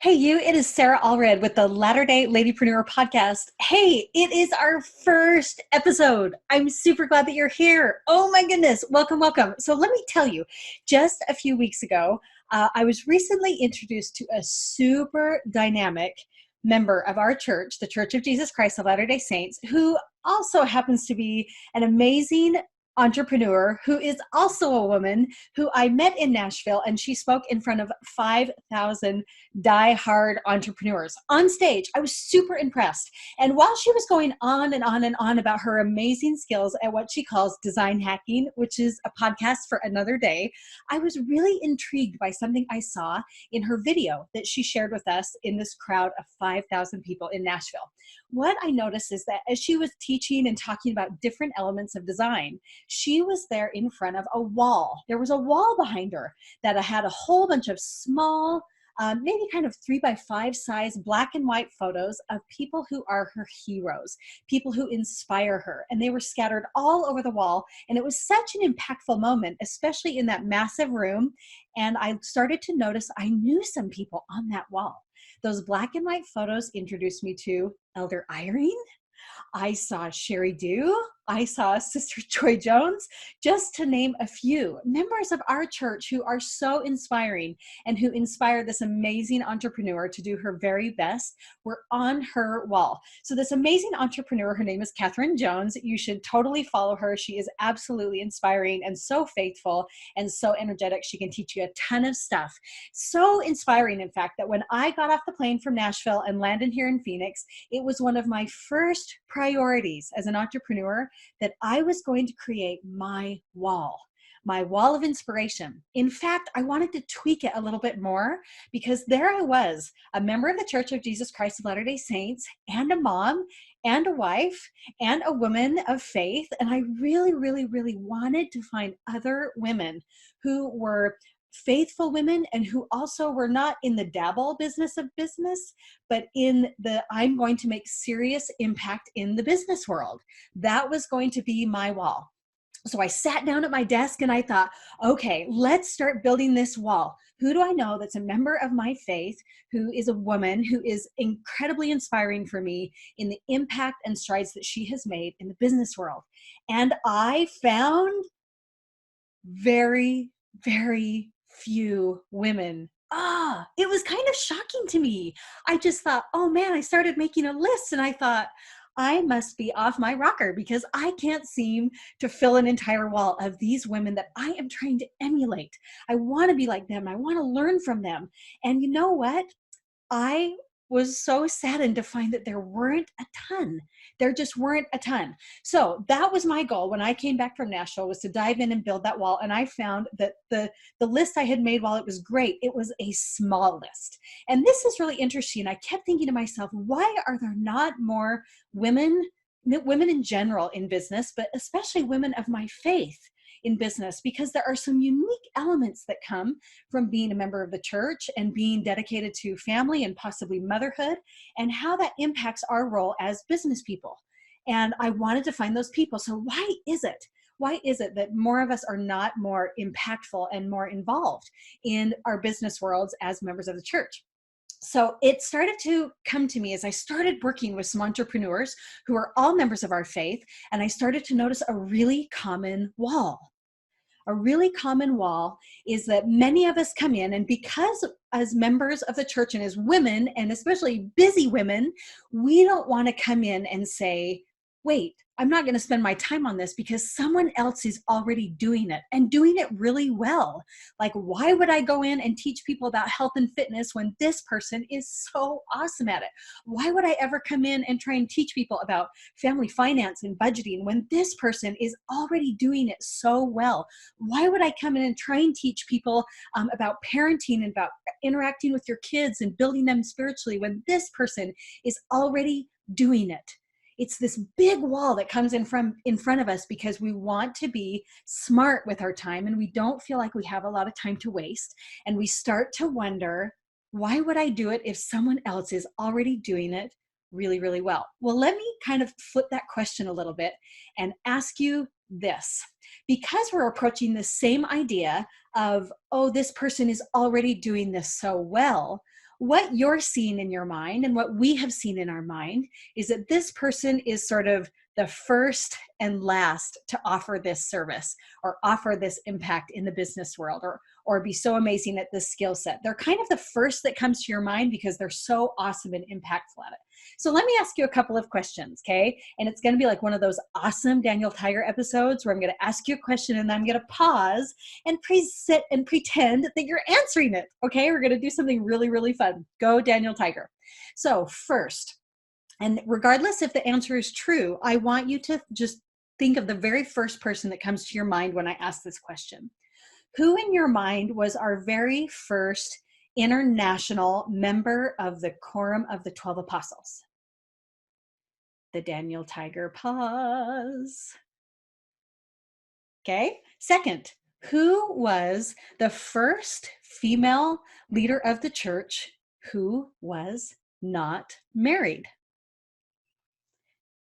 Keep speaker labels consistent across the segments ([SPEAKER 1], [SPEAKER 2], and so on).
[SPEAKER 1] Hey, you, it is Sarah Allred with the Latter Day Ladypreneur podcast. Hey, it is our first episode. I'm super glad that you're here. Oh my goodness. Welcome, welcome. So let me tell you, just a few weeks ago, I was recently introduced to a super dynamic member of our church, the Church of Jesus Christ of Latter-day Saints, who also happens to be an amazing entrepreneur who is also a woman who I met in Nashville, and she spoke in front of 5,000 die-hard entrepreneurs on stage. I was super impressed. And while she was going on and on and on about her amazing skills at what she calls design hacking, which is a podcast for another day, I was really intrigued by something I saw in her video that she shared with us in this crowd of 5,000 people in Nashville. What I noticed is that as she was teaching and talking about different elements of design, she was there in front of a wall. There was a wall behind her that had a whole bunch of small, maybe kind of 3x5 size black and white photos of people who are her heroes, people who inspire her. And they were scattered all over the wall. And it was such an impactful moment, especially in that massive room. And I started to notice I knew some people on that wall. Those black and white photos introduced me to Elder Eyring. I saw Sheri Dew. I saw Sister Joy Jones, just to name a few members of our church who are so inspiring and who inspired this amazing entrepreneur to do her very best were on her wall. So this amazing entrepreneur, her name is Kathryn Jones. You should totally follow her. She is absolutely inspiring and so faithful and so energetic. She can teach you a ton of stuff. So inspiring, in fact, that when I got off the plane from Nashville and landed here in Phoenix, it was one of my first priorities as an entrepreneur that I was going to create my wall of inspiration. In fact, I wanted to tweak it a little bit more because there I was, a member of the Church of Jesus Christ of Latter-day Saints and a mom and a wife and a woman of faith. And I really, really, really wanted to find other women who were faithful women and who also were not in the dabble business of business, but in the I'm going to make serious impact in the business world. That was going to be my wall. So I sat down at my desk and I thought, okay, let's start building this wall. Who do I know that's a member of my faith, who is a woman, who is incredibly inspiring for me in the impact and strides that she has made in the business world? And I found very, very few women. It was kind of shocking to me. I just thought, oh man, I started making a list and I thought, I must be off my rocker because I can't seem to fill an entire wall of these women that I am trying to emulate. I want to be like them. I want to learn from them. And you know what? I was so saddened to find that there weren't a ton. There just weren't a ton. So that was my goal when I came back from Nashville, was to dive in and build that wall. And I found that the list I had made, while it was great, it was a small list. And this is really interesting. I kept thinking to myself, why are there not more women in general in business, but especially women of my faith in business? Because there are some unique elements that come from being a member of the church and being dedicated to family and possibly motherhood, and how that impacts our role as business people. And I wanted to find those people. So why is it? Why is it that more of us are not more impactful and more involved in our business worlds as members of the church? So it started to come to me as I started working with some entrepreneurs who are all members of our faith, and I started to notice a really common wall. A really common wall is that many of us come in, and because as members of the church and as women, and especially busy women, we don't want to come in and say, wait, I'm not going to spend my time on this because someone else is already doing it and doing it really well. Like, why would I go in and teach people about health and fitness when this person is so awesome at it? Why would I ever come in and try and teach people about family finance and budgeting when this person is already doing it so well? Why would I come in and try and teach people about parenting and about interacting with your kids and building them spiritually when this person is already doing it? It's this big wall that comes in front of us because we want to be smart with our time and we don't feel like we have a lot of time to waste. And we start to wonder, why would I do it if someone else is already doing it really, really well? Well, let me kind of flip that question a little bit and ask you this. Because we're approaching the same idea of, oh, this person is already doing this so well, what you're seeing in your mind and what we have seen in our mind is that this person is sort of the first and last to offer this service or offer this impact in the business world or be so amazing at this skill set. They're kind of the first that comes to your mind because they're so awesome and impactful at it. So let me ask you a couple of questions, okay? And it's going to be like one of those awesome Daniel Tiger episodes where I'm going to ask you a question and then I'm going to pause and sit and pretend that you're answering it, okay? We're going to do something really, really fun. Go Daniel Tiger. So first, and regardless if the answer is true, I want you to just think of the very first person that comes to your mind when I ask this question. Who in your mind was our very first international member of the Quorum of the 12 Apostles? The Daniel Tiger pause. Okay. Second, who was the first female leader of the church who was not married?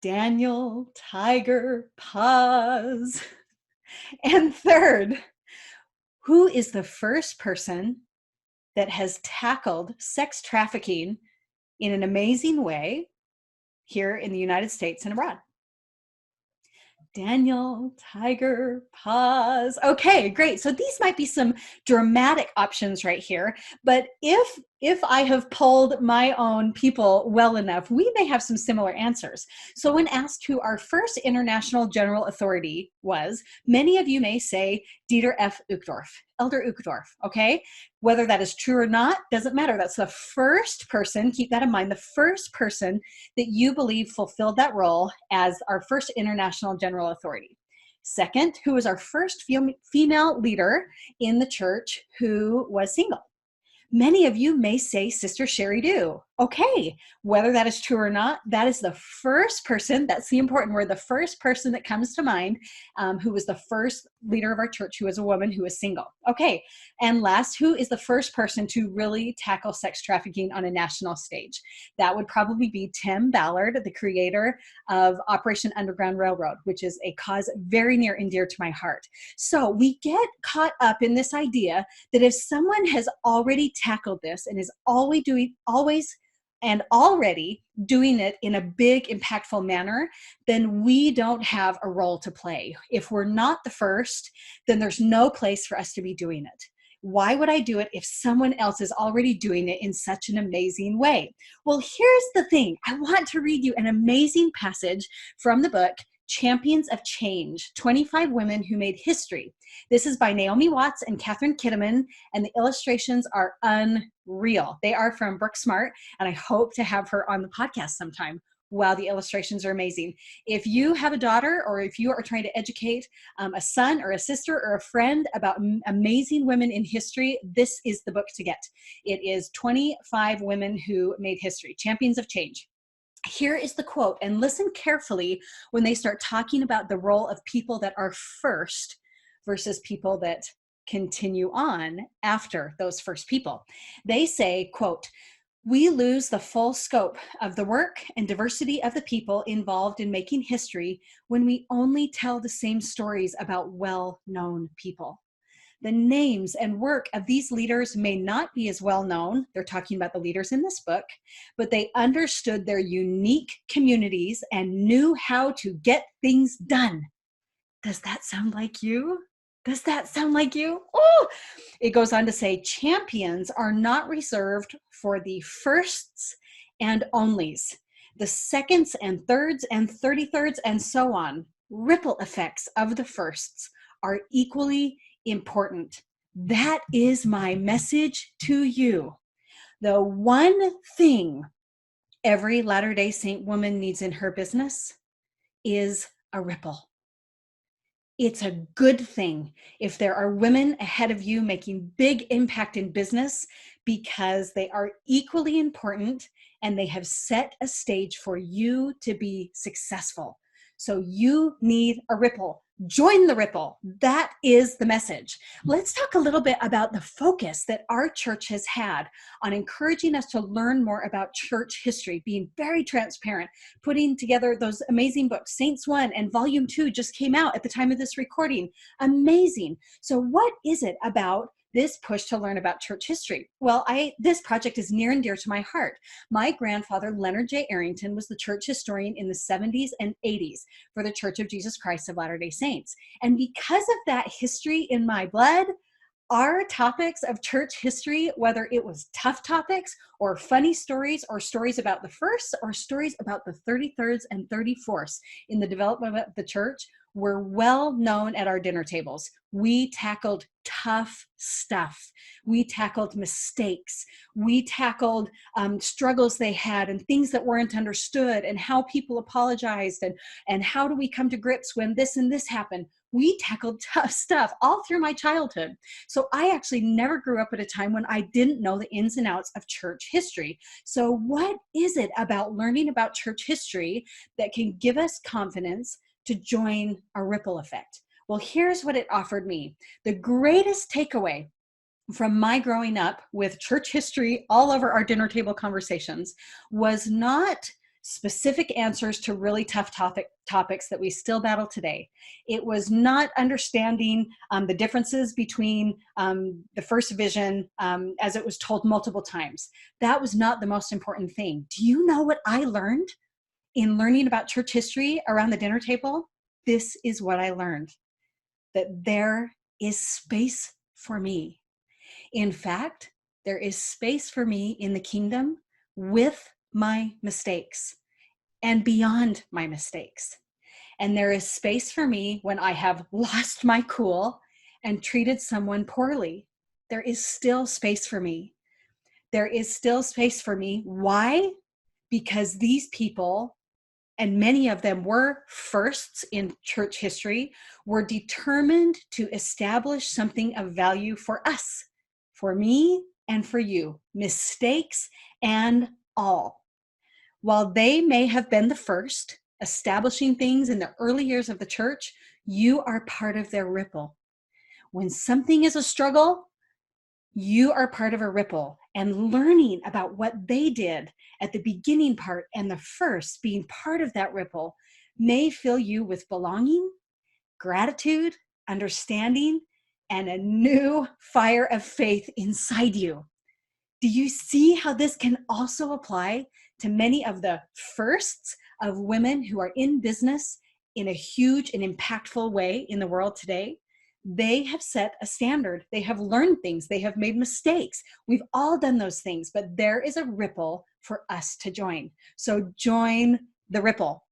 [SPEAKER 1] Daniel Tiger pause. And third, who is the first person that has tackled sex trafficking in an amazing way here in the United States and abroad? Daniel Tiger pause. Okay, great. So these might be some dramatic options right here, but if I have polled my own people well enough, we may have some similar answers. So when asked who our first international general authority was, many of you may say Dieter F. Uchtdorf, Elder Uchtdorf, okay? Whether that is true or not, doesn't matter. That's the first person, keep that in mind, the first person that you believe fulfilled that role as our first international general authority. Second, who was our first female leader in the church who was single? Many of you may say Sister Sheri Dew. Okay, whether that is true or not, that is the first person, that's the important word, the first person that comes to mind who was the first leader of our church who was a woman who was single. Okay, and last, who is the first person to really tackle sex trafficking on a national stage? That would probably be Tim Ballard, the creator of Operation Underground Railroad, which is a cause very near and dear to my heart. So we get caught up in this idea that if someone has already tackled this and is always already doing it in a big, impactful manner, then we don't have a role to play. If we're not the first, then there's no place for us to be doing it. Why would I do it if someone else is already doing it in such an amazing way? Well, here's the thing. I want to read you an amazing passage from the book, Champions of Change, 25 Women Who Made History. This is by Naomi Watts and Kathryn Kitteman, and the illustrations are unreal. They are from Brooke Smart, and I hope to have her on the podcast sometime. Wow, the illustrations are amazing. If you have a daughter or if you are trying to educate a son or a sister or a friend about amazing women in history, this is the book to get. It is 25 Women Who Made History, Champions of Change. Here is the quote, and listen carefully when they start talking about the role of people that are first versus people that continue on after those first people. They say, quote, "We lose the full scope of the work and diversity of the people involved in making history when we only tell the same stories about well-known people. The names and work of these leaders may not be as well known," they're talking about the leaders in this book, "but they understood their unique communities and knew how to get things done." Does that sound like you? Does that sound like you? Oh, it goes on to say, champions are not reserved for the firsts and onlys, the seconds and thirds and 33rds and so on. Ripple effects of the firsts are equally important. That is my message to you. The one thing every Latter-day Saint woman needs in her business is a ripple. It's a good thing if there are women ahead of you making big impact in business because they are equally important and they have set a stage for you to be successful. So you need a ripple. Join the ripple. That is the message. Let's talk a little bit about the focus that our church has had on encouraging us to learn more about church history, being very transparent, putting together those amazing books. Saints 1 and Volume 2 just came out at the time of this recording. Amazing. So what is it about this push to learn about church history. Well, this project is near and dear to my heart. My grandfather, Leonard J. Arrington, was the church historian in the 70s and 80s for the Church of Jesus Christ of Latter-day Saints. And because of that history in my blood, our topics of church history, whether it was tough topics or funny stories or stories about the first or stories about the 33rds and 34ths in the development of the church, were well known at our dinner tables. We tackled tough stuff. We tackled mistakes. We tackled struggles they had and things that weren't understood and how people apologized and how do we come to grips when this and this happened. We tackled tough stuff all through my childhood. So I actually never grew up at a time when I didn't know the ins and outs of church history. So what is it about learning about church history that can give us confidence to join a ripple effect? Well, here's what it offered me. The greatest takeaway from my growing up with church history all over our dinner table conversations was not specific answers to really tough topics that we still battle today. It was not understanding the differences between the first vision as it was told multiple times. That was not the most important thing. Do you know what I learned in learning about church history around the dinner table? This is what I learned, that there is space for me. In fact, there is space for me in the kingdom with my mistakes and beyond my mistakes. And there is space for me when I have lost my cool and treated someone poorly. There is still space for me. There is still space for me. Why? Because these people, and many of them were firsts in church history, were determined to establish something of value for us, for me and for you, mistakes and all. While they may have been the first, establishing things in the early years of the church, you are part of their ripple. When something is a struggle, you are part of a ripple, and learning about what they did at the beginning part and the first, being part of that ripple, may fill you with belonging, gratitude, understanding, and a new fire of faith inside you. Do you see how this can also apply to many of the firsts of women who are in business in a huge and impactful way in the world today? They have set a standard. They have learned things. They have made mistakes. We've all done those things, but there is a ripple for us to join. So join the ripple.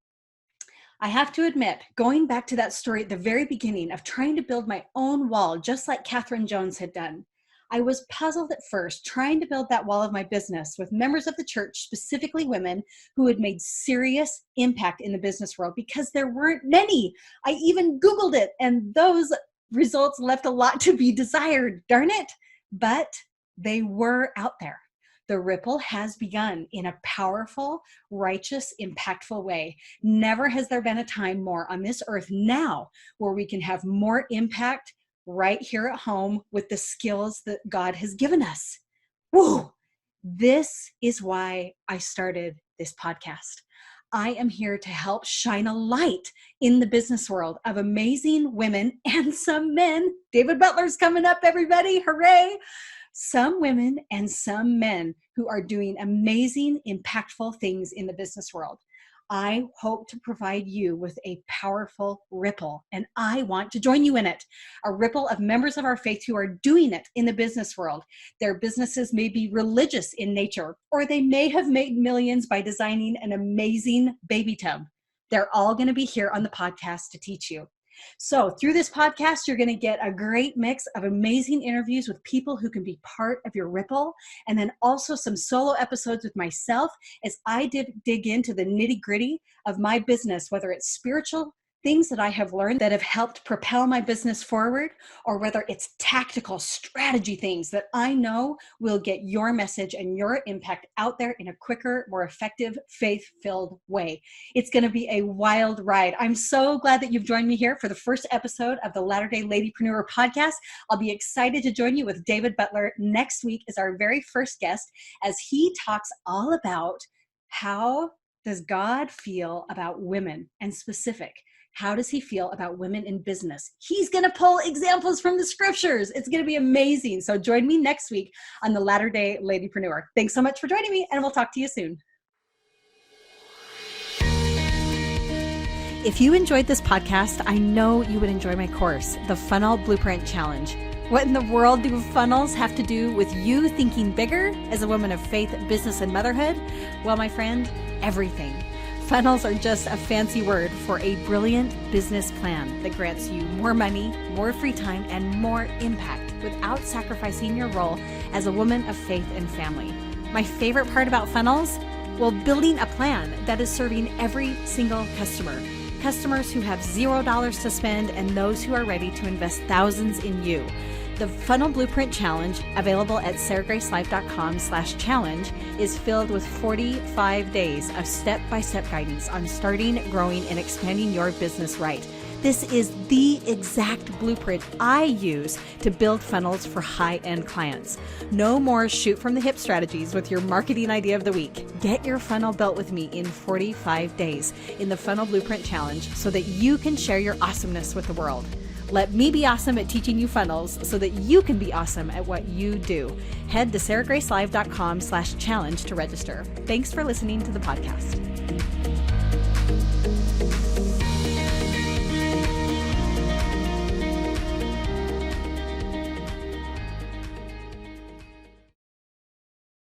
[SPEAKER 1] I have to admit, going back to that story at the very beginning of trying to build my own wall, just like Kathryn Jones had done, I was puzzled at first trying to build that wall of my business with members of the church, specifically women who had made serious impact in the business world, because there weren't many. I even Googled it, and those results left a lot to be desired, darn it. But they were out there. The ripple has begun in a powerful, righteous, impactful way. Never has there been a time more on this earth now where we can have more impact right here at home with the skills that God has given us. Whoa! This is why I started this podcast. I am here to help shine a light in the business world of amazing women and some men. David Butler's coming up, everybody. Hooray! Some women and some men who are doing amazing, impactful things in the business world. I hope to provide you with a powerful ripple, and I want to join you in it. A ripple of members of our faith who are doing it in the business world. Their businesses may be religious in nature, or they may have made millions by designing an amazing baby tub. They're all going to be here on the podcast to teach you. So through this podcast, you're going to get a great mix of amazing interviews with people who can be part of your ripple, and then also some solo episodes with myself as I dig into the nitty-gritty of my business, whether it's spiritual things that I have learned that have helped propel my business forward, or whether it's tactical strategy things that I know will get your message and your impact out there in a quicker, more effective, faith-filled way. It's going to be a wild ride. I'm so glad that you've joined me here for the first episode of the Latter-day Ladypreneur podcast. I'll be excited to join you with David Butler next week as our very first guest, as he talks all about how does God feel about women, and specific. how does he feel about women in business? He's going to pull examples from the scriptures. It's going to be amazing. So join me next week on the Latter Day Ladypreneur. Thanks so much for joining me, and we'll talk to you soon. If you enjoyed this podcast, I know you would enjoy my course, the Funnel Blueprint Challenge. What in the world do funnels have to do with you thinking bigger as a woman of faith, business, and motherhood? Well, my friend, everything. Funnels are just a fancy word for a brilliant business plan that grants you more money, more free time, and more impact without sacrificing your role as a woman of faith and family. My favorite part about funnels? Well, building a plan that is serving every single customer. Customers who have $0 to spend and those who are ready to invest thousands in you. The Funnel Blueprint Challenge, available at sarahgracelife.com/challenge, is filled with 45 days of step-by-step guidance on starting, growing, and expanding your business right. This is the exact blueprint I use to build funnels for high-end clients. No more shoot from the hip strategies with your marketing idea of the week. Get your funnel built with me in 45 days in the Funnel Blueprint Challenge so that you can share your awesomeness with the world. Let me be awesome at teaching you funnels so that you can be awesome at what you do. Head to sarahgracelive.com/challenge to register. Thanks for listening to the podcast.